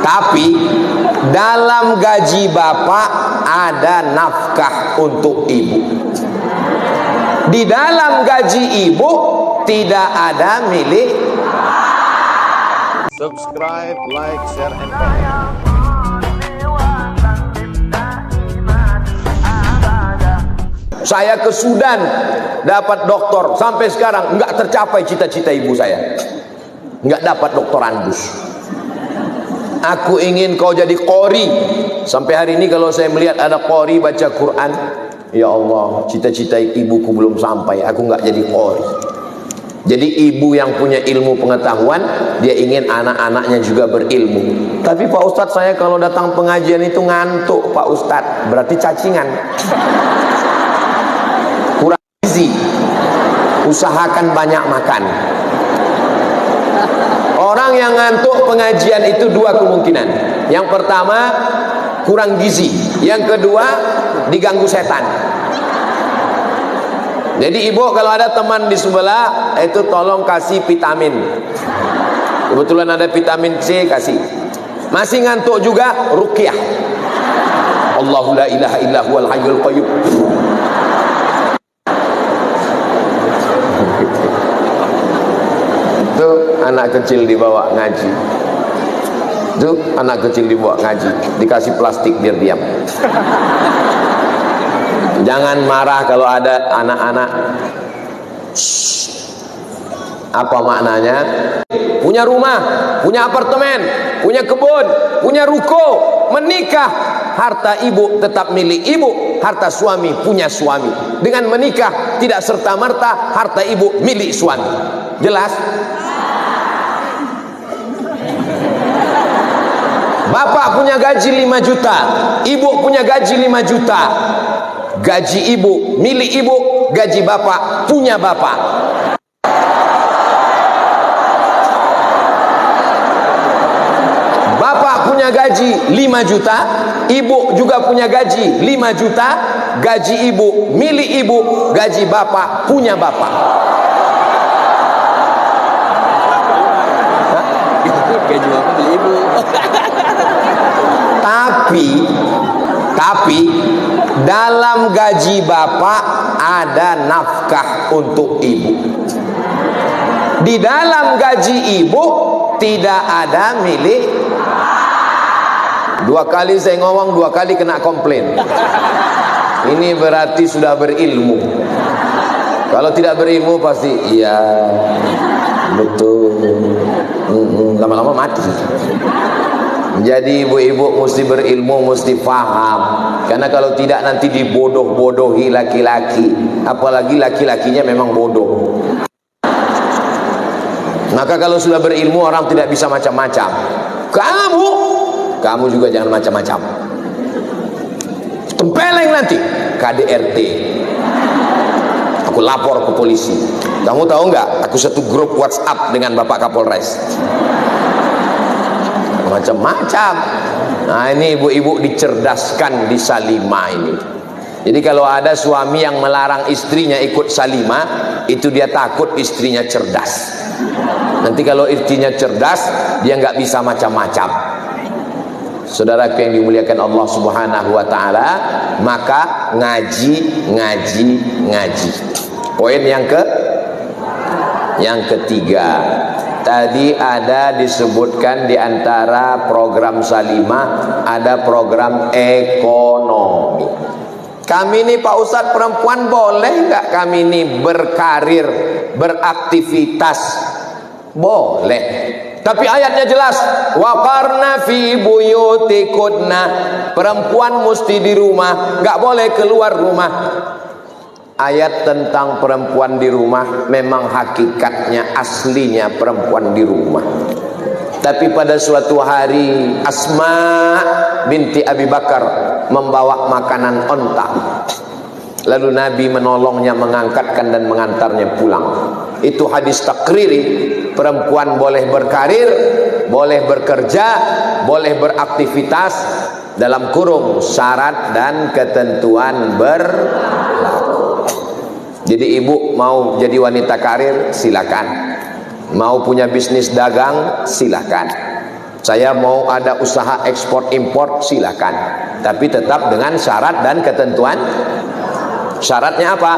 Tapi dalam gaji bapak ada nafkah untuk ibu. Di dalam gaji ibu tidak ada milik. Subscribe, like, share, and comment. Saya ke Sudan dapat doktor, sampai sekarang nggak tercapai cita-cita ibu saya, nggak dapat doktor andus. Aku ingin kau jadi qori. Sampai hari ini kalau saya melihat ada qori baca Quran, ya Allah, cita-cita ibuku belum sampai, aku nggak jadi qori. Jadi ibu yang punya ilmu pengetahuan, dia ingin anak-anaknya juga berilmu. Tapi Pak Ustadz, saya kalau datang pengajian itu ngantuk Pak Ustadz, berarti cacingan. Kurang gizi. Usahakan banyak makan. Orang yang ngantuk pengajian itu dua kemungkinan. Yang pertama, kurang gizi. Yang kedua, diganggu setan. Jadi ibu kalau ada teman di sebelah, itu tolong kasih vitamin. Kebetulan ada vitamin C, kasih. Masih ngantuk juga, ruqyah. Allahu la ilaha illa huwal hayyul qayyum. Itu anak kecil dibawa ngaji. Itu anak kecil dibawa ngaji, dikasih plastik biar diam. Jangan marah kalau ada anak-anak. Apa maknanya? Punya rumah, punya apartemen, punya kebun, punya ruko, menikah, harta ibu tetap milik ibu, harta suami punya suami. Dengan menikah tidak serta-merta harta ibu milik suami. Jelas? Bapak punya gaji 5 juta, ibu punya gaji 5 juta. Gaji ibu milik ibu, gaji bapak punya bapak. Bapak punya gaji 5 juta, ibu juga punya gaji 5 juta. Gaji ibu milik ibu, gaji bapak punya bapak. Gaji bapak milik ibu. Tapi dalam gaji bapak ada nafkah untuk ibu. Di dalam gaji ibu tidak ada milik. 2 kali saya ngomong, 2 kali kena komplain. Ini berarti sudah berilmu. Kalau tidak berilmu pasti iya betul, lama-lama mati. Jadi ibu-ibu mesti berilmu, mesti paham. Karena kalau tidak nanti dibodoh-bodohi laki-laki. Apalagi laki-lakinya memang bodoh. Maka kalau sudah berilmu, orang tidak bisa macam-macam. Kamu juga jangan macam-macam. Tempeleng nanti KDRT. Aku lapor ke polisi. Kamu tahu nggak? Aku satu grup WhatsApp dengan Bapak Kapolres. Macam-macam. Nah, ini ibu-ibu dicerdaskan di Salimah ini. Jadi kalau ada suami yang melarang istrinya ikut Salimah, itu dia takut istrinya cerdas. Nanti kalau istrinya cerdas, dia nggak bisa macam-macam. Saudara yang dimuliakan Allah Subhanahu wa taala, maka ngaji. Poin yang ketiga. Tadi ada disebutkan di antara program Salimah ada program ekonomi. Kami ini Pak Ustadz perempuan boleh nggak kami ini berkarir, beraktivitas? Boleh. Tapi ayatnya jelas, waqarna fi buyutikunna. Perempuan mesti di rumah, nggak boleh keluar rumah. Ayat tentang perempuan di rumah memang hakikatnya aslinya perempuan di rumah. Tapi pada suatu hari Asma binti Abi Bakar membawa makanan onta. Lalu Nabi menolongnya, mengangkatkan dan mengantarnya pulang. Itu hadis takriri. Perempuan boleh berkarir, boleh bekerja, boleh beraktivitas dalam kurung syarat dan ketentuan berlaku. Jadi ibu mau jadi wanita karir, silakan. Mau punya bisnis dagang, silakan. Saya mau ada usaha ekspor impor, silakan, tapi tetap dengan syarat dan ketentuan. Syaratnya apa?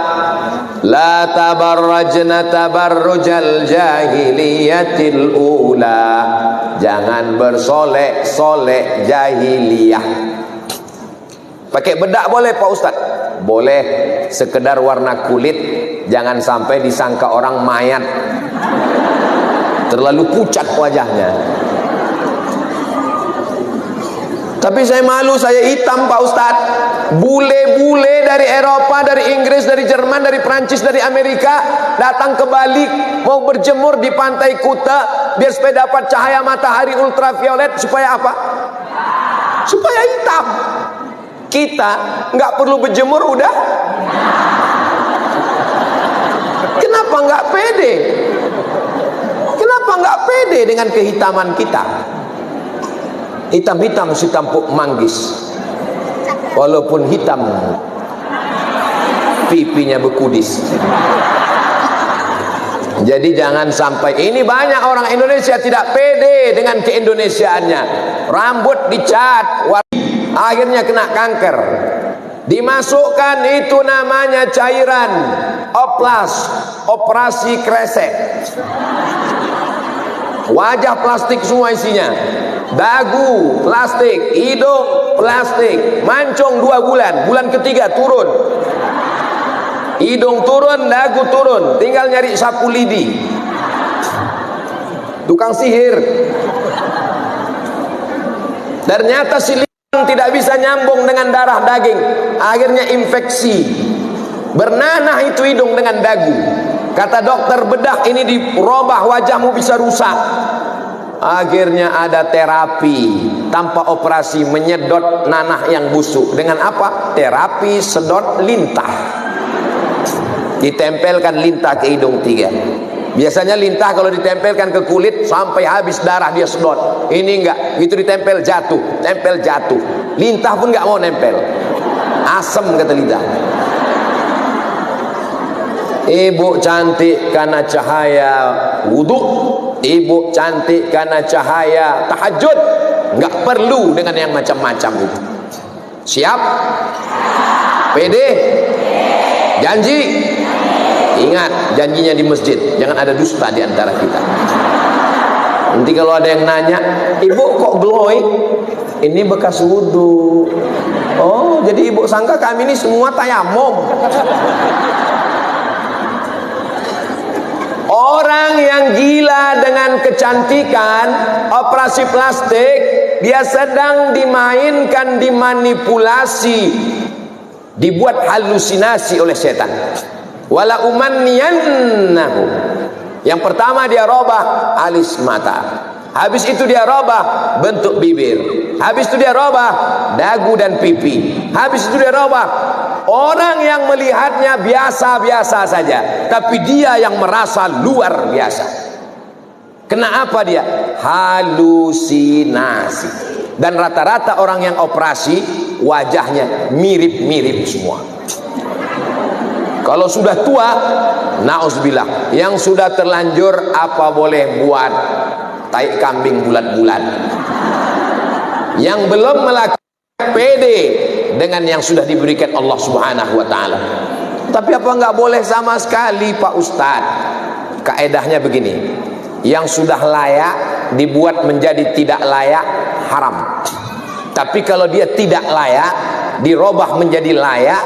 La tabarrajna tabarrujal jahiliyatil ula. Jangan bersolek-solek jahiliyah. Pakai bedak boleh Pak Ustaz? Boleh, sekedar warna kulit, jangan sampai disangka orang mayat, terlalu pucat wajahnya. Tapi saya malu, saya hitam Pak Ustaz. Bule-bule dari Eropa, dari Inggris, dari Jerman, dari Prancis, dari Amerika datang ke Bali, mau berjemur di pantai Kuta biar supaya dapat cahaya matahari ultraviolet. Supaya apa? Supaya hitam. Kita nggak perlu berjemur udah. Kenapa nggak pede? Kenapa nggak pede dengan kehitaman kita? Hitam-hitam si tampuk manggis, walaupun hitam pipinya bekudis. Jadi jangan sampai, ini banyak orang Indonesia tidak pede dengan keindonesiaannya. Rambut dicat, akhirnya kena kanker. Dimasukkan itu namanya cairan oplas, operasi kresek. Wajah plastik semua isinya. Dagu plastik, hidung plastik, mancung 2 bulan, bulan ketiga turun, hidung turun, dagu turun, tinggal nyari sapu lidi, tukang sihir. Ternyata si lidi tidak bisa nyambung dengan darah daging, akhirnya infeksi, bernanah itu hidung dengan dagu. Kata dokter bedah, ini dirobah, wajahmu bisa rusak. Akhirnya ada terapi tanpa operasi, menyedot nanah yang busuk. Dengan apa? Terapi sedot lintah. Ditempelkan lintah ke hidung 3. Biasanya lintah kalau ditempelkan ke kulit sampai habis darah dia sedot. Ini enggak, itu ditempel jatuh, tempel jatuh. Lintah pun enggak mau nempel. Asem kata lintah. Ibu cantik karena cahaya wudhu, ibu cantik karena cahaya tahajud. Enggak perlu dengan yang macam-macam itu. Siap? Pede? Janji? Ingat, janjinya di masjid, jangan ada dusta di antara kita. Nanti kalau ada yang nanya, ibu kok glowing? Ini bekas wudhu. Oh, jadi ibu sangka kami ini semua tayamum. Orang yang gila dengan kecantikan, operasi plastik, dia sedang dimainkan, dimanipulasi, dibuat halusinasi oleh setan. Wala umanniyannahu. Yang pertama dia robah alis mata, habis itu dia robah bentuk bibir, habis itu dia robah dagu dan pipi, habis itu dia robah. Orang yang melihatnya biasa-biasa saja, tapi dia yang merasa luar biasa. Kenapa dia? Halusinasi. Dan rata-rata orang yang operasi wajahnya mirip-mirip semua. Kalau sudah tua, na'udzubillah, yang sudah terlanjur apa boleh buat, tai kambing bulat-bulat. Yang belum melakukan pede dengan yang sudah diberikan Allah Subhanahu wa taala. Tapi apa enggak boleh sama sekali Pak Ustadz? Kaedahnya begini, yang sudah layak dibuat menjadi tidak layak, haram. Tapi kalau dia tidak layak dirubah menjadi layak,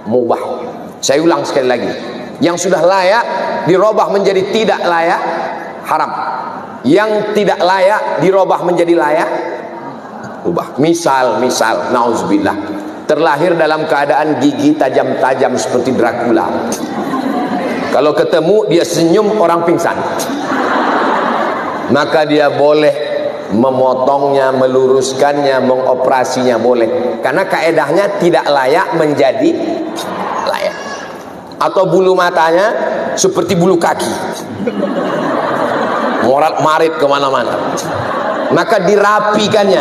mubah. Saya ulang sekali lagi, yang sudah layak dirubah menjadi tidak layak, haram. Yang tidak layak dirubah menjadi layak, ubah. Misal nauzubillah, terlahir dalam keadaan gigi tajam-tajam seperti Dracula. Kalau ketemu dia senyum orang pingsan, maka dia boleh memotongnya, meluruskannya, mengoperasinya boleh, karena kaedahnya tidak layak menjadi layak. Atau bulu matanya seperti bulu kaki, morat marit kemana-mana, maka dirapikan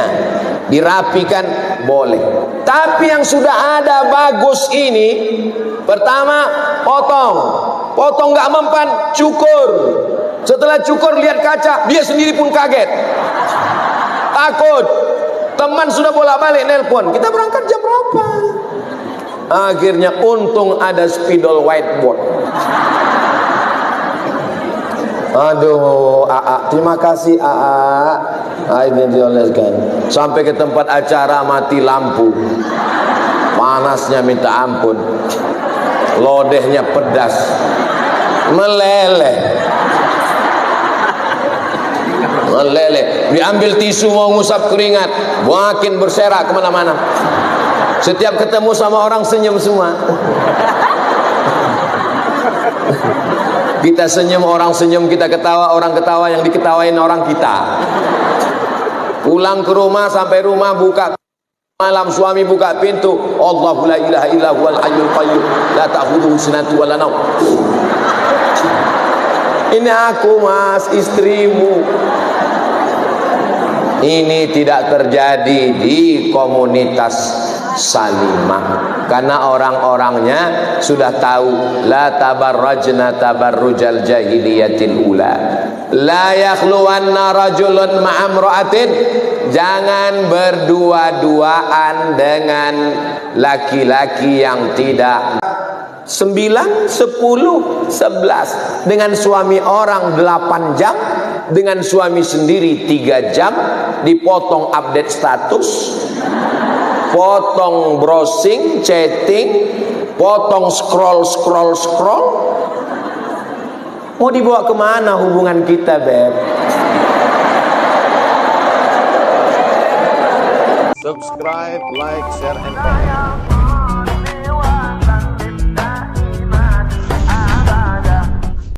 boleh. Tapi yang sudah ada bagus ini, pertama potong nggak mempan, cukur. Setelah cukur lihat kaca, dia sendiri pun kaget. takut. Teman sudah bolak-balik nelpon, kita berangkat jam berapa? Akhirnya untung ada spidol whiteboard. Aduh, terima kasih ini dioleskan. Sampai ke tempat acara mati lampu. Panasnya minta ampun. Lodehnya pedas. Meleleh. Diambil tisu mau ngusap keringat, makin berserak kemana-mana. Setiap ketemu sama orang senyum semua. Kita senyum, orang senyum, kita ketawa, orang ketawa, yang diketawain orang kita. Pulang ke rumah, sampai rumah buka malam, suami buka pintu, Allahu la ilaha illa huwal hayyul qayyum la ta'khudhuhu sinatun wa la naum. Ini aku mas, istrimu. Ini tidak terjadi di komunitas Salimah, karena orang-orangnya sudah tahu la tabarrajna tabarrujal jahiliyatil ula, la yakhluwanna rajulun ma'amra'atin, jangan berdua-duaan dengan laki-laki yang tidak 9, 10, 11 dengan suami orang 8 jam, dengan suami sendiri 3 jam, dipotong update status, potong browsing, chatting, potong scroll. Mau dibawa kemana hubungan kita, Beb? Subscribe, like, share, and comment.